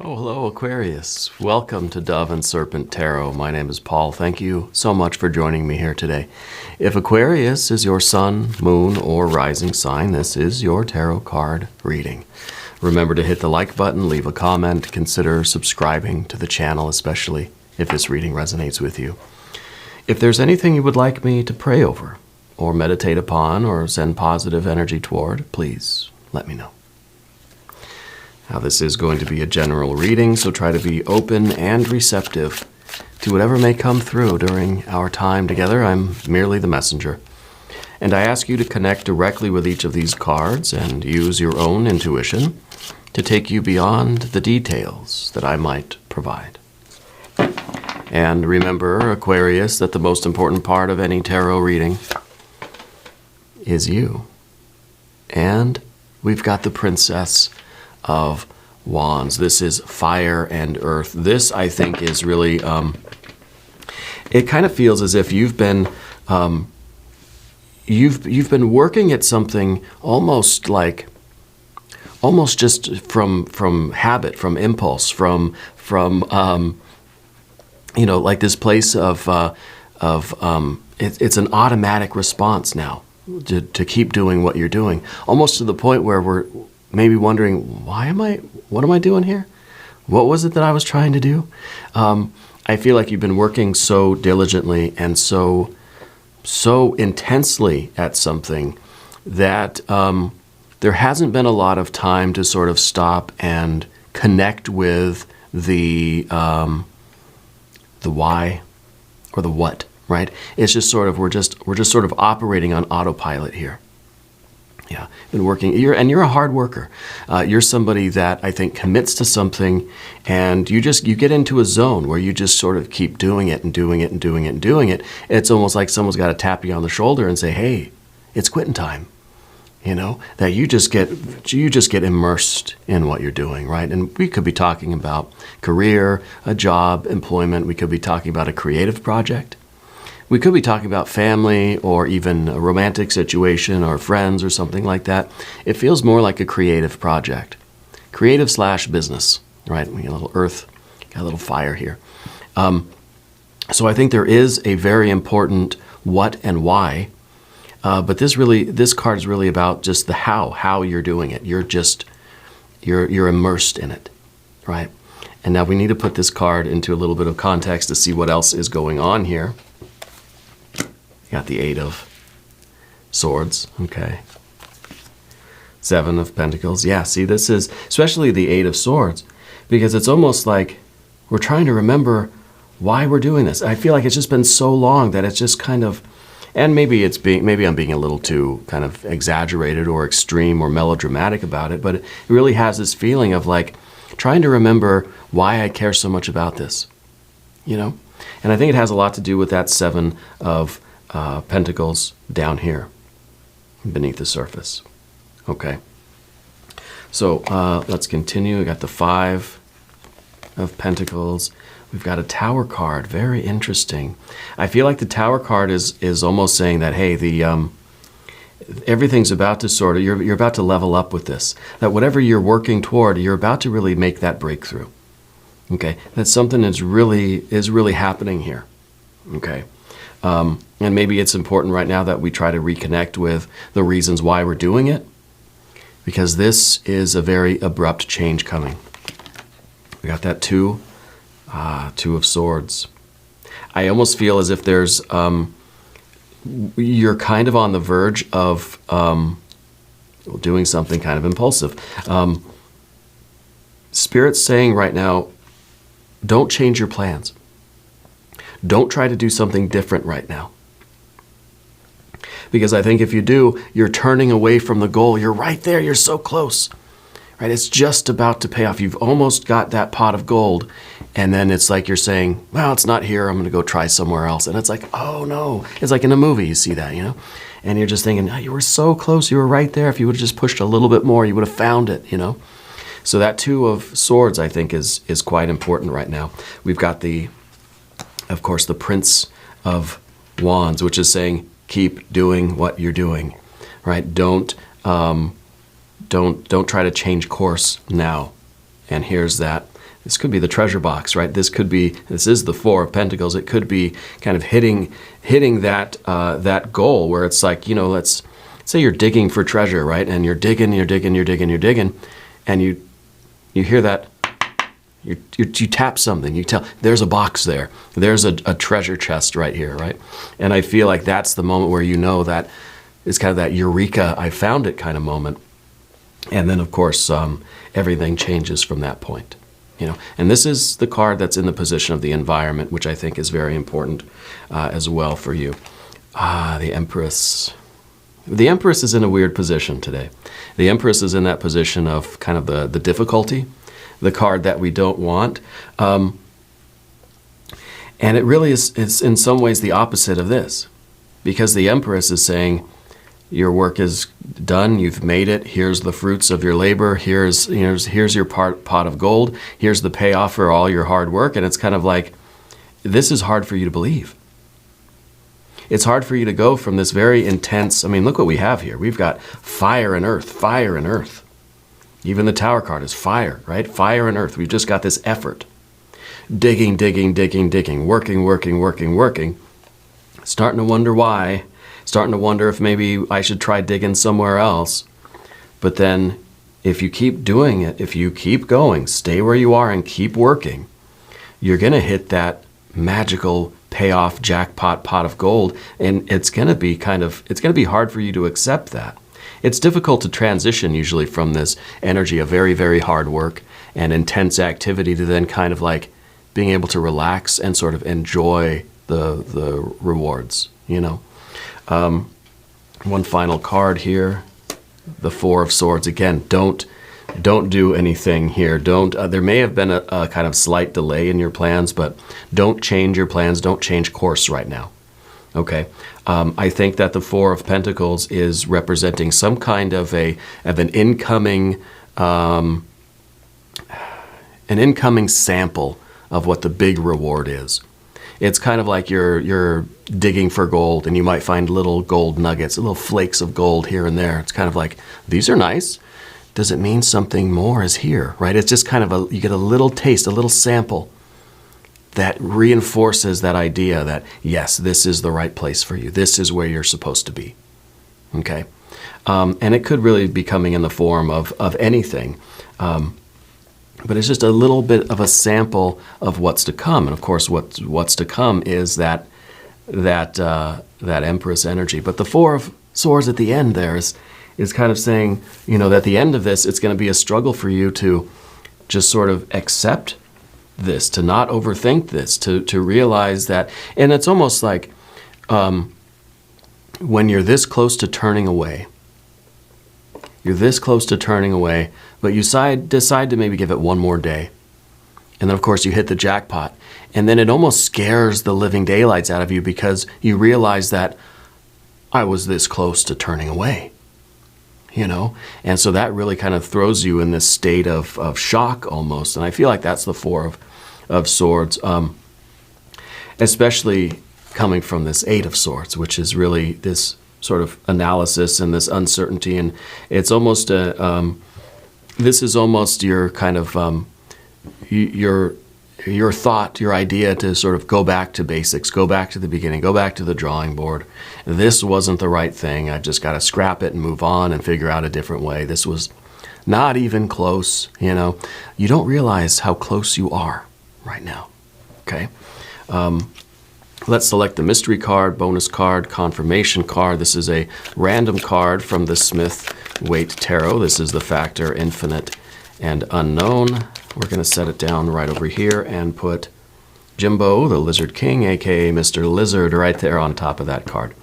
Oh, hello, Aquarius. Welcome to Dove and Serpent Tarot. My name is Paul. Thank you so much for joining me here today. If Aquarius is your sun, moon, or rising sign, this is your tarot card reading. Remember to hit the like button, leave a comment, consider subscribing to the channel, especially if this reading resonates with you. If there's anything you would like me to pray over, or meditate upon, or send positive energy toward, please let me know. Now, this is going to be a general reading, so try to be open and receptive to whatever may come through during our time together. I'm merely the messenger. And I ask you to connect directly with each of these cards and use your own intuition to take you beyond the details that I might provide. And remember, Aquarius, that the most important part of any tarot reading is you. And we've got the Princess of Wands. This is fire and earth. This, I think, is really, it kind of feels as if you've been working at something almost just from habit, from impulse, from like this place of it's an automatic response now to keep doing what you're doing, almost to the point where we're maybe wondering, what am I doing here? What was it that I was trying to do? I feel like you've been working so diligently and so intensely at something that there hasn't been a lot of time to sort of stop and connect with the why or the what, right? It's just sort of, we're just sort of operating on autopilot here. Yeah, been working. You're a hard worker. You're somebody that I think commits to something, and you get into a zone where you just sort of keep doing it and doing it and doing it and doing it. It's almost like someone's got to tap you on the shoulder and say, "Hey, it's quitting time." That you just get immersed in what you're doing, right? And we could be talking about career, a job, employment. We could be talking about a creative project. We could be talking about family or even a romantic situation or friends or something like that. It feels more like a creative project. Creative / business, right? We got a little earth, got a little fire here. So I think there is a very important what and why, but this card is really about just the how you're doing it. You're immersed in it, right? And now we need to put this card into a little bit of context to see what else is going on here. You got the 8 of Swords, okay. 7 of Pentacles. Yeah, see, this is, especially the 8 of Swords, because it's almost like we're trying to remember why we're doing this. I feel like it's just been so long that it's just kind of, and maybe I'm being a little too kind of exaggerated or extreme or melodramatic about it, but it really has this feeling of like trying to remember why I care so much about this, And I think it has a lot to do with that 7 of Pentacles down here beneath the surface. Okay, so let's continue. We got the 5 of Pentacles. We've got a Tower card. Very interesting. I feel like the Tower card is almost saying that, hey, everything's about to sort of, you're about to level up with this. That whatever you're working toward, you're about to really make that breakthrough. Okay, that something is really happening here. Okay. And maybe it's important right now that we try to reconnect with the reasons why we're doing it, because this is a very abrupt change coming. We got that 2 of Swords. I almost feel as if there's, you're kind of on the verge of doing something kind of impulsive. Spirit's saying right now, don't change your plans. Don't try to do something different right now. Because I think if you do, you're turning away from the goal. You're right there. You're so close. Right? It's just about to pay off. You've almost got that pot of gold. And then it's like you're saying, well, it's not here. I'm going to go try somewhere else. And it's like, oh, no. It's like in a movie, you see that, And you're just thinking, oh, you were so close. You were right there. If you would have just pushed a little bit more, you would have found it, So that 2 of Swords, I think, is quite important right now. We've got of course, the Prince of Wands, which is saying, keep doing what you're doing, right? Don't try to change course now. And here's that This could be the treasure box, right? This is the Four of Pentacles. It could be kind of hitting that goal where it's like, let's say you're digging for treasure, right? And you're digging, and you hear that, you tap something. You tell, there's a box there. There's a treasure chest right here, right? And I feel like that's the moment where that it's kind of that eureka, I found it kind of moment. And then, of course, everything changes from that point. And this is the card that's in the position of the environment, which I think is very important as well for you. The Empress. The Empress is in a weird position today. The Empress is in that position of kind of the difficulty, the card that we don't want. And it really is in some ways the opposite of this, because the Empress is saying, your work is done. You've made it. Here's the fruits of your labor. Here's your pot of gold. Here's the payoff for all your hard work. And it's kind of like, this is hard for you to believe. It's hard for you to go from this very intense, look what we have here. We've got fire and earth, fire and earth. Even the Tower card is fire, right? Fire and earth. We've just got this effort. Digging, working. Starting to wonder why. Starting to wonder if maybe I should try digging somewhere else. But then if you keep doing it, if you keep going, stay where you are and keep working, you're going to hit that magical payoff jackpot pot of gold. And it's going to be hard for you to accept that. It's difficult to transition usually from this energy of very, very hard work and intense activity to then kind of like being able to relax and sort of enjoy the rewards, One final card here, the Four of Swords. Again, don't do anything here. There may have been a kind of slight delay in your plans, but don't change your plans. Don't change course right now. Okay. I think that the Four of Pentacles is representing some kind of an incoming sample of what the big reward is. It's kind of like you're digging for gold, and you might find little gold nuggets, little flakes of gold here and there. It's kind of like, these are nice. Does it mean something more is here, right? It's just kind of you get a little taste, a little sample that reinforces that idea that, yes, this is the right place for you. This is where you're supposed to be, okay? And it could really be coming in the form of anything. But it's just a little bit of a sample of what's to come. And of course, what's to come is that Empress energy. But the Four of Swords at the end there is kind of saying, that at the end of this, it's going to be a struggle for you to just sort of accept this, to not overthink this, to realize that. And it's almost like when you're this close to turning away, but you decide to maybe give it one more day. And then, of course, you hit the jackpot. And then it almost scares the living daylights out of you because you realize that I was this close to turning away, And so that really kind of throws you in this state of shock almost. And I feel like that's the Four of Swords, especially coming from this Eight of Swords, which is really this sort of analysis and this uncertainty. And it's almost this is almost your kind of your thought, your idea to sort of go back to basics, go back to the beginning, go back to the drawing board. This wasn't the right thing. I just got to scrap it and move on and figure out a different way. This was not even close, You don't realize how close you are right now, okay? Let's select the mystery card, bonus card, confirmation card. This is a random card from the Smith-Waite Tarot. This is the factor infinite and unknown. We're going to set it down right over here and put Jimbo, the Lizard King, aka Mr. Lizard, right there on top of that card.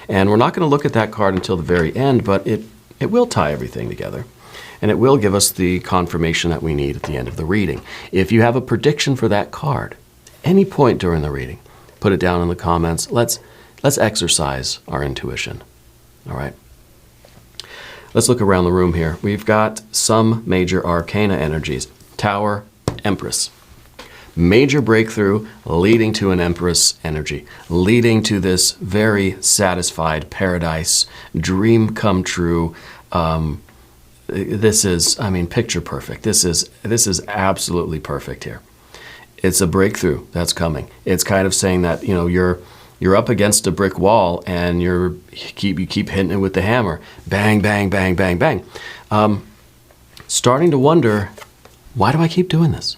And we're not going to look at that card until the very end, but it will tie everything together. And it will give us the confirmation that we need at the end of the reading. If you have a prediction for that card, any point during the reading, put it down in the comments. Let's exercise our intuition. All right. Let's look around the room here. We've got some major arcana energies. Tower, Empress. Major breakthrough leading to an Empress energy, leading to this very satisfied paradise, dream come true, this is, I mean, picture perfect. This is absolutely perfect here. It's a breakthrough that's coming. It's kind of saying that, you know, you're up against a brick wall and you keep hitting it with the hammer. Bang, bang, bang, bang, bang. Starting to wonder, why do I keep doing this?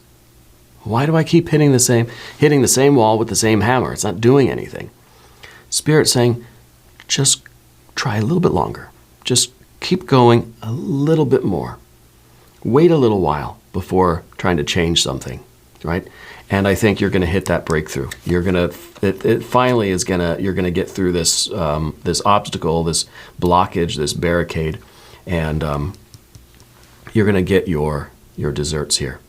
Why do I keep hitting the same wall with the same hammer? It's not doing anything. Spirit saying, just try a little bit longer. Just keep going a little bit more. Wait a little while before trying to change something, right? And I think you're going to hit that breakthrough. You're going to, it finally is going to, you're going to get through this, this obstacle, this blockage, this barricade, and you're going to get your desserts here.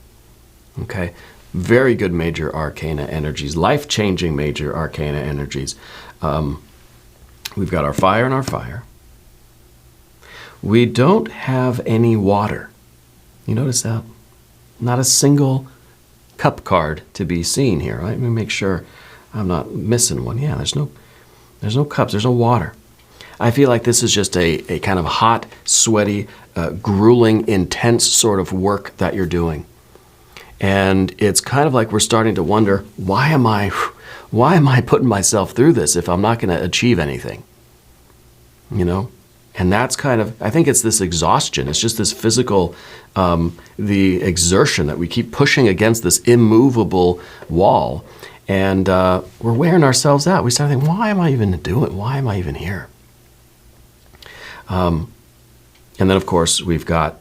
Okay? Very good major arcana energies, life-changing major arcana energies. We've got our fire and our fire. We don't have any water. You notice that? Not a single cup card to be seen here. Right? Let me make sure I'm not missing one. Yeah, there's no cups, there's no water. I feel like this is just a kind of hot, sweaty, grueling, intense sort of work that you're doing. And it's kind of like we're starting to wonder, why am I putting myself through this if I'm not going to achieve anything? You know? And that's kind of, I think it's this exhaustion. It's just this physical, the exertion that we keep pushing against this immovable wall. And we're wearing ourselves out. We start thinking, why am I even doing it? Why am I even here? And then, of course, we've got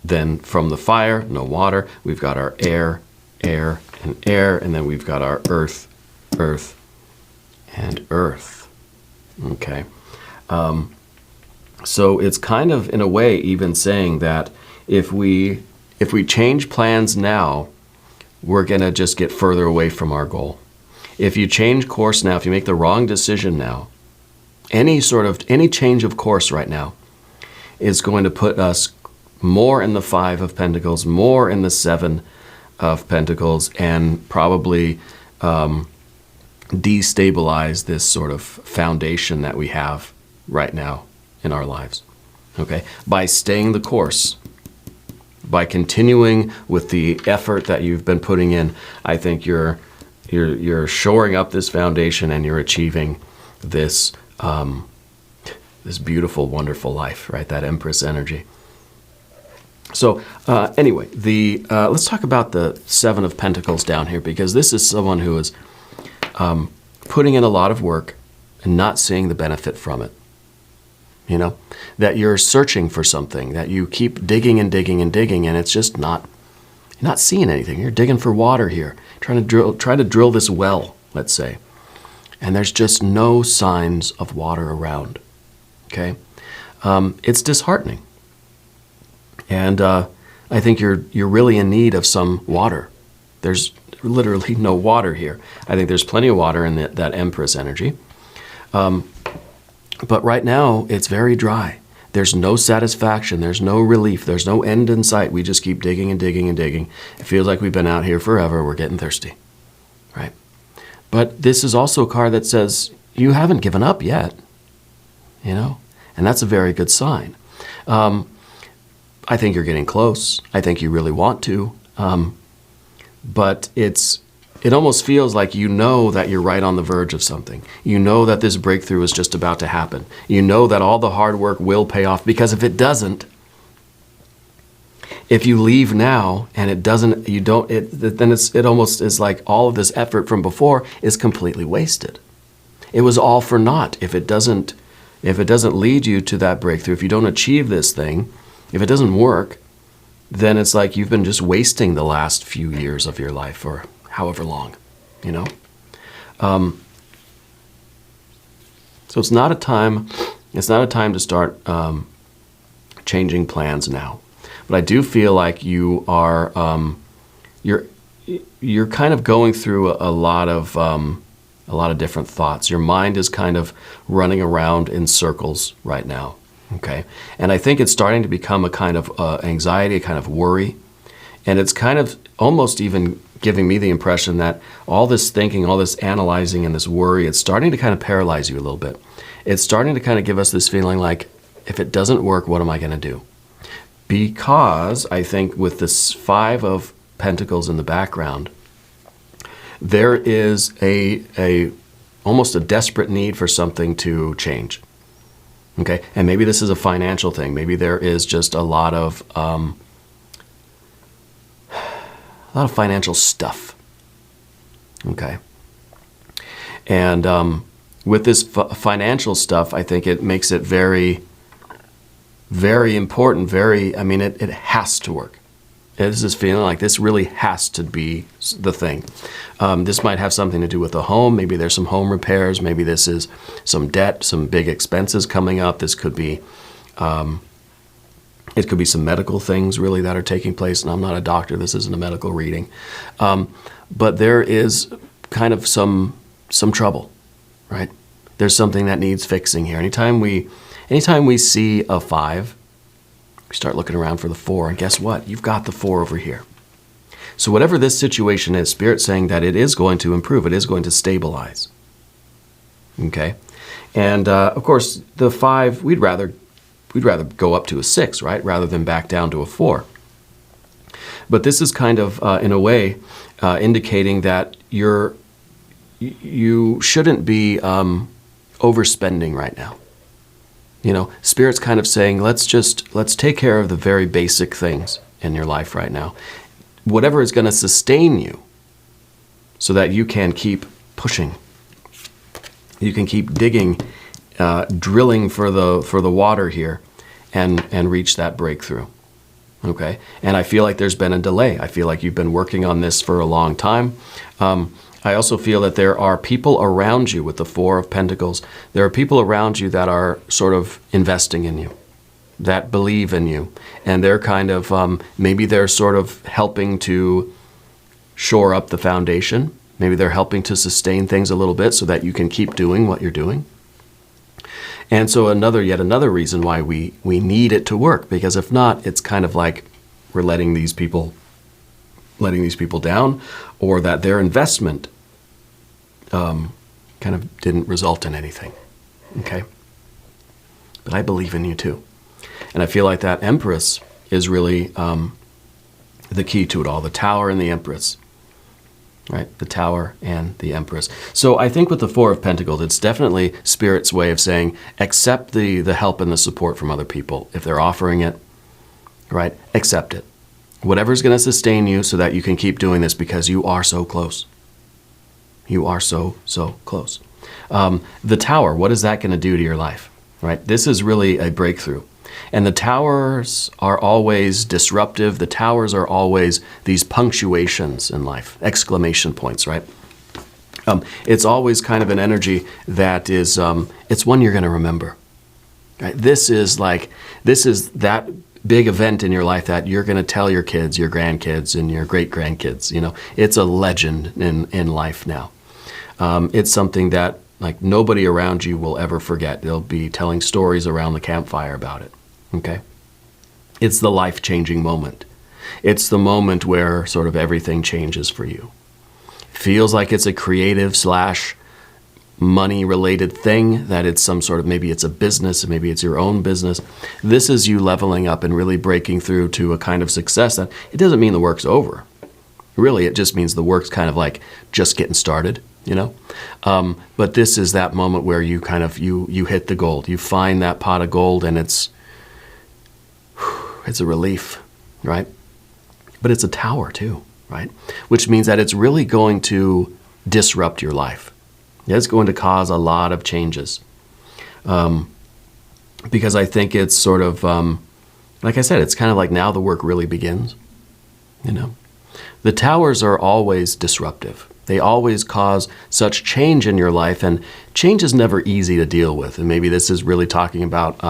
then from the fire, no water. We've got our air, air, and air. And then we've got our earth, earth, and earth. Okay. So it's kind of, in a way, even saying that if we change plans now, we're going to just get further away from our goal. If you change course now, if you make the wrong decision now, any change of course right now is going to put us more in the Five of Pentacles, more in the Seven of Pentacles, and probably destabilize this sort of foundation that we have right now in our lives. Okay? By staying the course, by continuing with the effort that you've been putting in, I think you're shoring up this foundation and you're achieving this this beautiful, wonderful life, right? That Empress energy. So anyway, let's talk about the Seven of Pentacles down here, because this is someone who is putting in a lot of work and not seeing the benefit from it. You know, that you're searching for something, that you keep digging and digging and digging, and it's just you're not seeing anything. You're digging for water here, try to drill this well, let's say, and there's just no signs of water around. Okay, it's disheartening, and I think you're really in need of some water. There's literally no water here. I think there's plenty of water in that Empress energy. But right now, it's very dry. There's no satisfaction. There's no relief. There's no end in sight. We just keep digging and digging and digging. It feels like we've been out here forever. We're getting thirsty, right? But this is also a card that says you haven't given up yet, you know? And that's a very good sign. I think you're getting close. I think you really want to. But it almost feels like you know that you're right on the verge of something. You know that this breakthrough is just about to happen. You know that all the hard work will pay off, because if it doesn't, if you leave now and it doesn't, then it almost is like all of this effort from before is completely wasted. It was all for naught if it doesn't lead you to that breakthrough. If you don't achieve this thing, if it doesn't work, then it's like you've been just wasting the last few years of your life, or however long, you know? So it's not a time to start changing plans now. But I do feel like you are, you're kind of going through a lot of different thoughts. Your mind is kind of running around in circles right now, okay? And I think it's starting to become a kind of anxiety, a kind of worry. And it's kind of almost even giving me the impression that all this thinking, all this analyzing, and this worry, it's starting to kind of paralyze you a little bit. It's starting to kind of give us this feeling like, if it doesn't work, what am I going to do? because I think with this Five of Pentacles in the background, there is a almost a desperate need for something to change. Okay, and maybe this is a financial thing. Maybe there is just a lot of financial stuff. Okay, and with this financial stuff, I think it makes it very, very important. It has to work. This is feeling like this really has to be the thing. This might have something to do with the home. Maybe there's some home repairs. Maybe this is some debt, some big expenses coming up. This could be, it could be some medical things really that are taking place. And I'm not a doctor. This isn't a medical reading. But there is kind of some trouble, right? There's something that needs fixing here. Anytime we see a 5, we start looking around for the 4, and guess what? You've got the 4 over here. So whatever this situation is, Spirit's saying that it is going to improve. It is going to stabilize. Okay? And of course, the 5, we'd rather go up to a 6, right? Rather than back down to a 4. But this is kind of, in a way, indicating that you shouldn't be overspending right now. Spirit's kind of saying, let's take care of the very basic things in your life right now. Whatever is going to sustain you so that you can keep pushing. You can keep digging, drilling for the water here and reach that breakthrough. Okay? And I feel like there's been a delay. I feel like you've been working on this for a long time. I also feel that there are people around you with the 4 of Pentacles. There are people around you that are sort of investing in you, that believe in you. And they're kind of, maybe they're sort of helping to shore up the foundation. Maybe they're helping to sustain things a little bit so that you can keep doing what you're doing. And so yet another reason why we need it to work, because if not, it's kind of like we're letting these people down, or that their investment kind of didn't result in anything. Okay? But I believe in you too. And I feel like that Empress is really the key to it all. The Tower and the Empress. Right? The Tower and the Empress. So I think with the 4 of Pentacles, it's definitely Spirit's way of saying, accept the help and the support from other people. If they're offering it, right? Accept it. Whatever's going to sustain you so that you can keep doing this, because you are so close. You are so, so close. The Tower, what is that going to do to your life? Right? This is really a breakthrough. And the Towers are always disruptive. The Towers are always these punctuations in life, exclamation points, right? It's always kind of an energy that is, it's one you're going to remember. Right? This is that big event in your life that you're going to tell your kids, your grandkids, and your great-grandkids. It's a legend in life now. It's something that nobody around you will ever forget. They'll be telling stories around the campfire about it. Okay? It's the life-changing moment. It's the moment where sort of everything changes for you. Feels like it's a creative / money-related thing, that it's some sort of, maybe it's a business, maybe it's your own business. This is you leveling up and really breaking through to a kind of success that it doesn't mean the work's over. Really, it just means the work's kind of like just getting started, But this is that moment where you kind of, you hit the gold. You find that pot of gold, and it's a relief, right? But it's a tower too, right? Which means that it's really going to disrupt your life. It's going to cause a lot of changes. Because I think it's sort of, like I said, it's kind of like now the work really begins, The Towers are always disruptive. They always cause such change in your life, and change is never easy to deal with. And maybe this is really talking about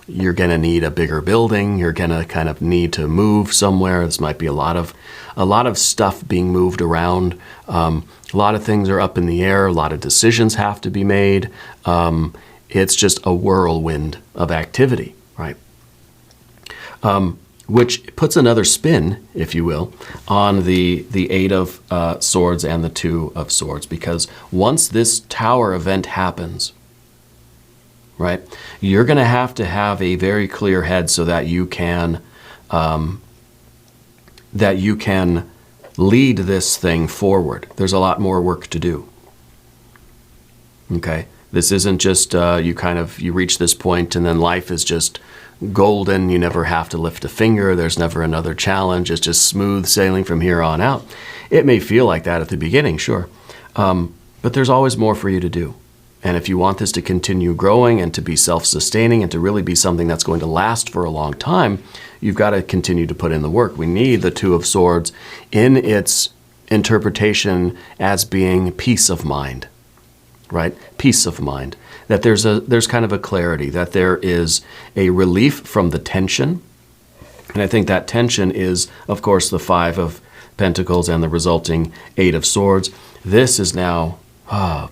you're going to need a bigger building. You're going to kind of need to move somewhere. This might be a lot of stuff being moved around. A lot of things are up in the air. A lot of decisions have to be made. It's just a whirlwind of activity, right? Which puts another spin, if you will, on the 8 of Swords and the 2 of Swords. Because once this Tower event happens, right, you're going to have a very clear head so that you can that you can lead this thing forward. There's a lot more work to do. Okay? This isn't just you reach this point and then life is just golden. You never have to lift a finger. There's never another challenge. It's just smooth sailing from here on out. It may feel like that at the beginning, sure. But there's always more for you to do. And if you want this to continue growing and to be self-sustaining and to really be something that's going to last for a long time, you've got to continue to put in the work. We need the Two of Swords in its interpretation as being peace of mind, right? Peace of mind. That there's kind of a clarity, that there is a relief from the tension. And I think that tension is, of course, the Five of Pentacles and the resulting Eight of Swords. This is now,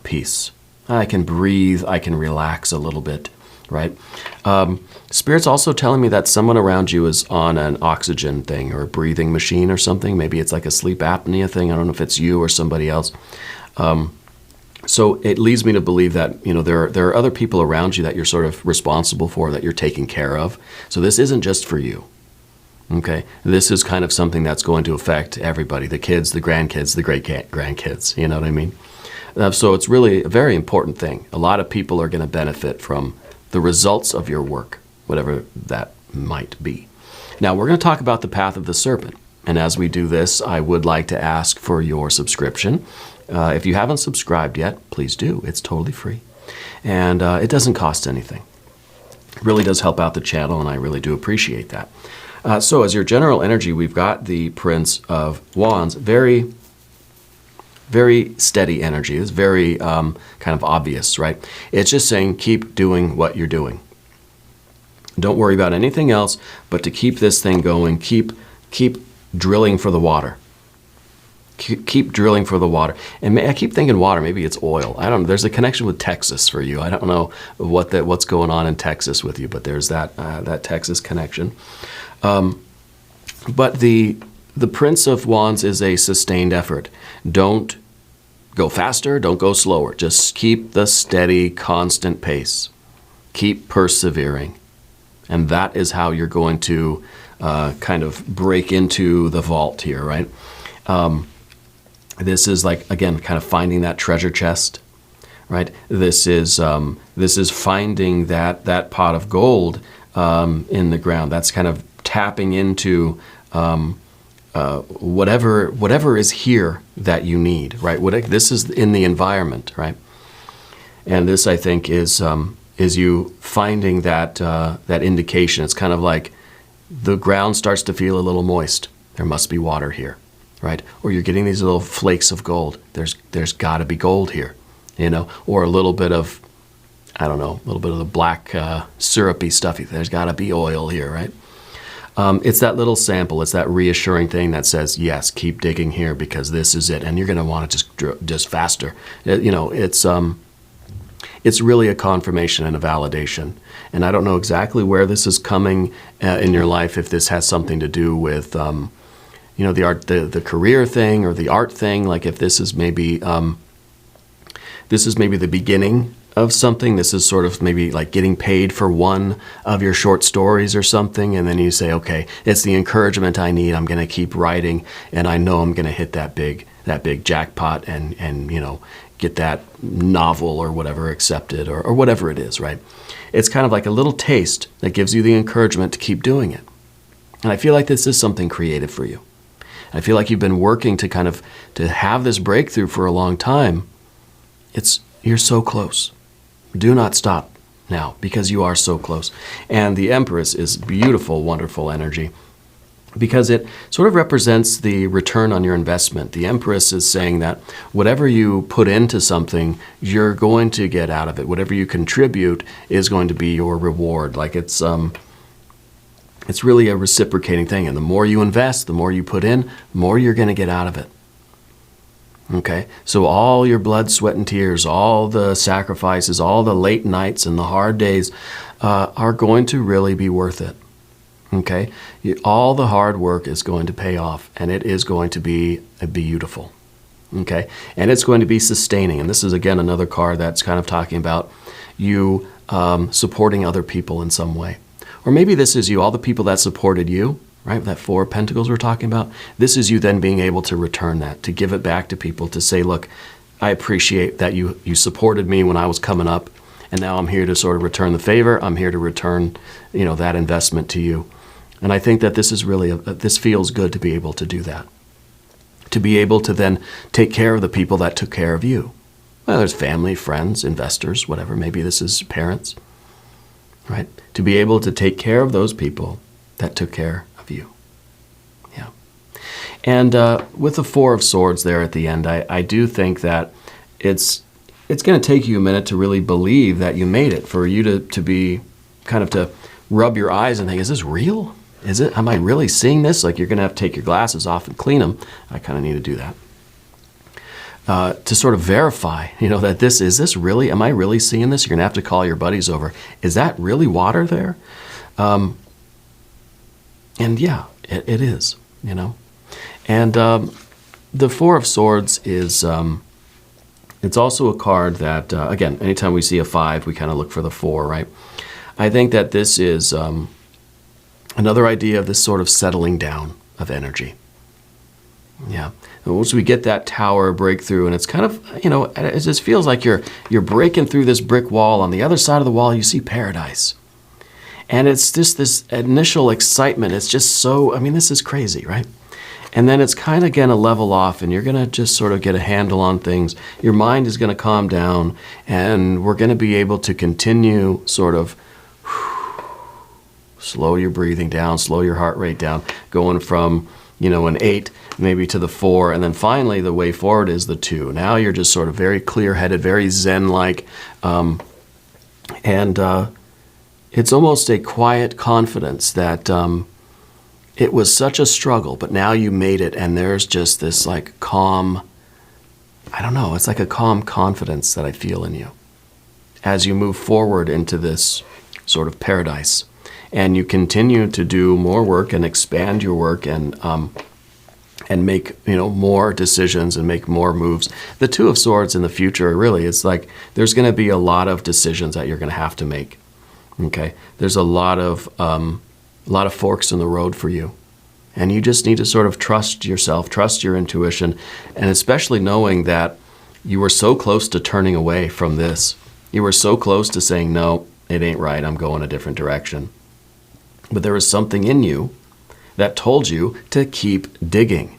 peace. I can breathe, I can relax a little bit, right? Spirit's also telling me that someone around you is on an oxygen thing or a breathing machine or something. Maybe it's like a sleep apnea thing. I don't know if it's you or somebody else. So it leads me to believe that, there are other people around you that you're sort of responsible for, that you're taking care of. So this isn't just for you. Okay, this is kind of something that's going to affect everybody, the kids, the grandkids, the great-grandkids, you know what I mean? So it's really a very important thing. A lot of people are going to benefit from the results of your work, whatever that might be. Now, we're going to talk about the path of the serpent. And as we do this, I would like to ask for your subscription. If you haven't subscribed yet, please do. It's totally free. And it doesn't cost anything. It really does help out the channel, and I really do appreciate that. So as your general energy, we've got the Prince of Wands. Very, very steady energy. It's very kind of obvious, right? It's just saying keep doing what you're doing. Don't worry about anything else, but to keep this thing going, keep drilling for the water. Keep drilling for the water. And I keep thinking water, maybe it's oil. I don't know. There's a connection with Texas for you. I don't know what's going on in Texas with you, but there's that Texas connection. But the Prince of Wands is a sustained effort. Don't go faster, don't go slower. Just keep the steady, constant pace. Keep persevering. And that is how you're going to kind of break into the vault here, right? This is like, again, kind of finding that treasure chest, right? This is finding that pot of gold in the ground. That's kind of tapping into whatever is here that you need, right? This is in the environment, right? And this, I think, is you finding that indication. It's kind of like the ground starts to feel a little moist. There must be water here, right? Or you're getting these little flakes of gold. There's got to be gold here, or a little bit of, I don't know, a little bit of the black syrupy stuff. There's got to be oil here, right? It's that little sample. It's that reassuring thing that says, yes, keep digging here because this is it. And you're going to want to just faster. It's really a confirmation and a validation. And I don't know exactly where this is coming in your life, if this has something to do with, the art, the career thing or the art thing. Like if this is maybe the beginning of something. This is sort of maybe like getting paid for one of your short stories or something, and then you say, okay, it's the encouragement I need. I'm going to keep writing, and I know I'm going to hit that big jackpot and get that novel or whatever accepted or whatever it is, right? It's kind of like a little taste that gives you the encouragement to keep doing it. And I feel like this is something creative for you. I feel like you've been working to have this breakthrough for a long time. You're so close. Do not stop now, because you are so close. And the Empress is beautiful, wonderful energy, because it sort of represents the return on your investment. The Empress is saying that whatever you put into something, you're going to get out of it. Whatever you contribute is going to be your reward. Like it's really a reciprocating thing. And the more you invest, the more you put in, the more you're going to get out of it. Okay, so all your blood, sweat, and tears, all the sacrifices, all the late nights and the hard days are going to really be worth it. Okay, all the hard work is going to pay off, and it is going to be beautiful. Okay, and it's going to be sustaining. And this is, again, another card that's kind of talking about you supporting other people in some way. Or maybe this is you, all the people that supported you, right? That Four of Pentacles we're talking about. This is you then being able to return that, to give it back to people, to say, look, I appreciate that you supported me when I was coming up, and now I'm here to sort of return the favor. I'm here to return, that investment to you. And I think that this is really, this feels good to be able to do that. To be able to then take care of the people that took care of you. Well, there's family, friends, investors, whatever. Maybe this is parents, right? To be able to take care of those people that took care of you. Yeah. And with the Four of Swords there at the end, I do think that it's going to take you a minute to really believe that you made it, for you to be kind of to rub your eyes and think, is this real? Am I really seeing this? Like, you're going to have to take your glasses off and clean them. I kind of need to do that. To sort of verify, that is this really, am I really seeing this? You're going to have to call your buddies over. Is that really water there? And yeah, it is, And the Four of Swords is, it's also a card that, again, anytime we see a 5, we kind of look for the 4, right? I think that this is another idea of this sort of settling down of energy. Yeah. And once we get that tower breakthrough, and it's kind of, it just feels like you're breaking through this brick wall. On the other side of the wall, you see paradise. And it's just this initial excitement. It's just so, this is crazy, right? And then it's kind of going to level off, and you're going to just sort of get a handle on things. Your mind is going to calm down, and we're going to be able to continue sort of slow your breathing down, slow your heart rate down, going from, an 8 maybe to the 4, and then finally the way forward is the 2. Now you're just sort of very clear-headed, very zen-like, and it's almost a quiet confidence that it was such a struggle, but now you made it, and there's just this like calm, I don't know, it's like a calm confidence that I feel in you as you move forward into this sort of paradise. And you continue to do more work and expand your work and make more decisions and make more moves. The Two of Swords in the future, really, it's like there's going to be a lot of decisions that you're going to have to make. Okay, there's a lot of forks in the road for you, and you just need to sort of trust yourself, trust your intuition, and especially knowing that you were so close to turning away from this. You were so close to saying, no, it ain't right. I'm going a different direction. But there was something in you that told you to keep digging.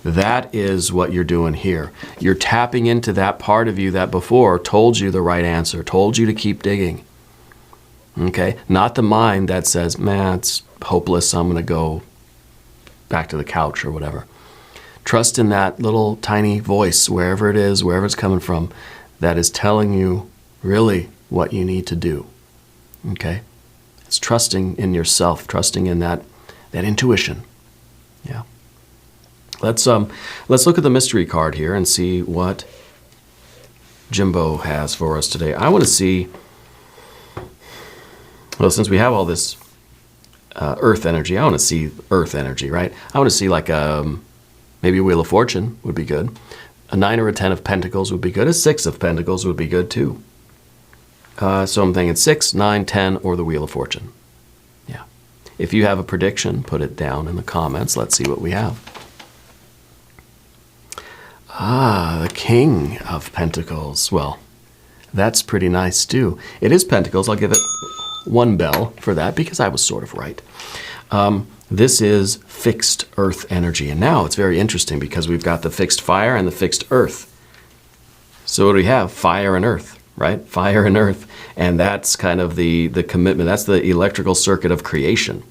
That is what you're doing here. You're tapping into that part of you that before told you the right answer, told you to keep digging. Okay? Not the mind that says, man, it's hopeless, I'm going to go back to the couch or whatever. Trust in that little tiny voice, wherever it is, wherever it's coming from, that is telling you really what you need to do. Okay? It's trusting in yourself, trusting in that intuition. Yeah. Let's look at the mystery card here and see what Jimbo has for us today. I want to see, well, since we have all this earth energy, I want to see earth energy, right? I want to see like maybe a Wheel of Fortune would be good. A 9 or a 10 of Pentacles would be good. A 6 of Pentacles would be good too. So I'm thinking 6, 9, 10, or the Wheel of Fortune. Yeah. If you have a prediction, put it down in the comments. Let's see what we have. The King of Pentacles. Well, that's pretty nice too. It is Pentacles. I'll give it 1 bell for that because I was sort of right. This is fixed earth energy. And now it's very interesting because we've got the fixed fire and the fixed earth. So what do we have? Fire and earth. Right? Fire and earth. And that's kind of the commitment. That's the electrical circuit of creation.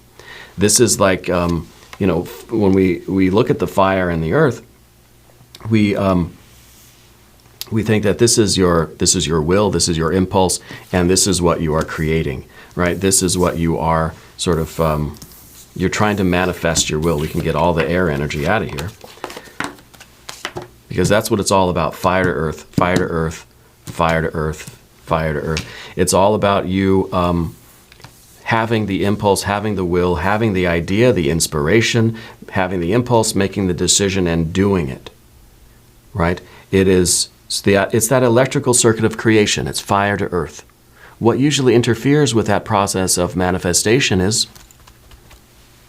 This is like, when we look at the fire and the earth, we think that this is your will, this is your impulse, and this is what you are creating, right? This is what you are sort of, you're trying to manifest your will. We can get all the air energy out of here because that's what it's all about. Fire to earth, fire to earth, fire to earth, fire to earth. It's all about you having the impulse, having the will, having the idea, the inspiration, having the impulse, making the decision, and doing it. Right? It's that electrical circuit of creation. It's fire to earth. What usually interferes with that process of manifestation is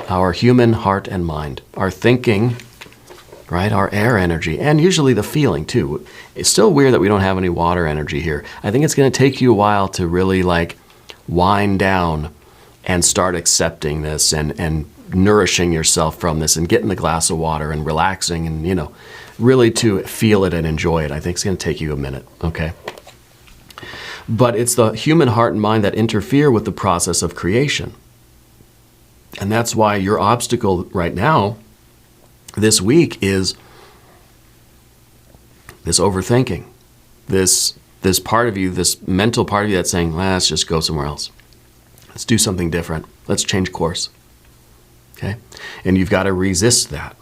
our human heart and mind, our thinking, right? Our air energy, and usually the feeling too. It's still weird that we don't have any water energy here. I think it's going to take you a while to really like wind down and start accepting this and nourishing yourself from this and getting the glass of water and relaxing and, you know, really to feel it and enjoy it. I think it's going to take you a minute, okay? But it's the human heart and mind that interfere with the process of creation. And that's why your obstacle right now, this week, is this overthinking, this part of you, this mental part of you that's saying, let's just go somewhere else. Let's do something different. Let's change course. Okay? And you've got to resist that.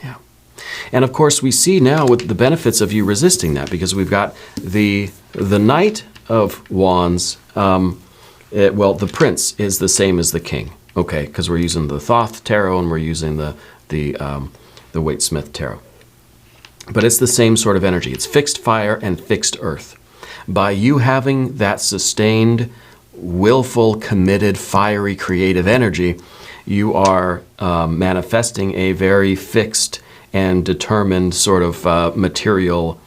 Yeah. And of course, we see now with the benefits of you resisting that, because we've got the Knight of Wands. Well, the Prince is the same as the King. Okay, because we're using the Thoth Tarot and we're using the Waite-Smith Tarot. But it's the same sort of energy. It's fixed fire and fixed earth. By you having that sustained, willful, committed, fiery, creative energy, you are manifesting a very fixed and determined sort of material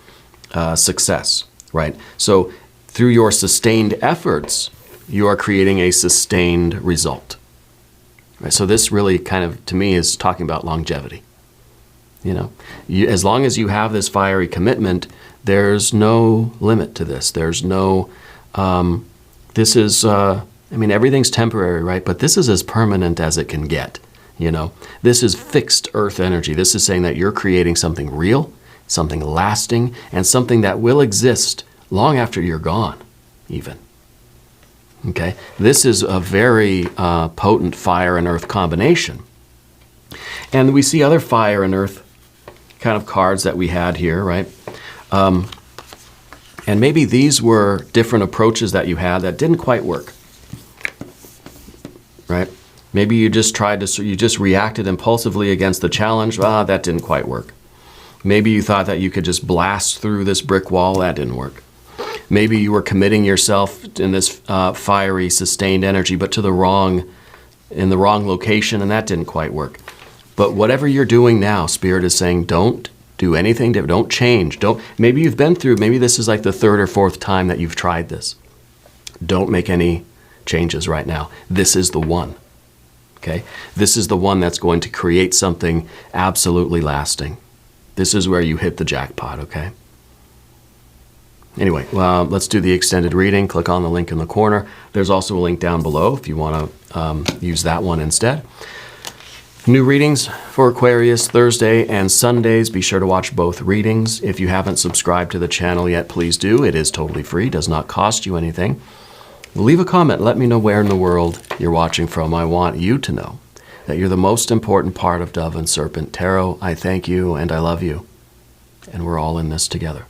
success, right? So through your sustained efforts, you are creating a sustained result. Right? So this really kind of, to me, is talking about longevity. You know, as long as you have this fiery commitment, there's no limit to this. There's no, this is, I mean, everything's temporary, right? But this is as permanent as it can get, you know. This is fixed earth energy. This is saying that you're creating something real, something lasting, and something that will exist long after you're gone, even. Okay? This is a very potent fire and earth combination. And we see other fire and earth kind of cards that we had here, right? And maybe these were different approaches that you had that didn't quite work, right? Maybe you just you just reacted impulsively against the challenge. That didn't quite work. Maybe you thought that you could just blast through this brick wall. That didn't work. Maybe you were committing yourself in this fiery, sustained energy, but in the wrong location, and that didn't quite work. But whatever you're doing now, Spirit is saying, don't do anything different. Don't change. Maybe you've been through, maybe this is like the third or fourth time that you've tried this. Don't make any changes right now. This is the one. Okay? This is the one that's going to create something absolutely lasting. This is where you hit the jackpot, okay? Anyway, let's do the extended reading. Click on the link in the corner. There's also a link down below if you want to use that one instead. New readings for Aquarius Thursday and Sundays. Be sure to watch both readings. If you haven't subscribed to the channel yet, please do. It is totally free, does not cost you anything. Leave a comment. Let me know where in the world you're watching from. I want you to know that you're the most important part of Dove and Serpent Tarot. I thank you and I love you. And we're all in this together.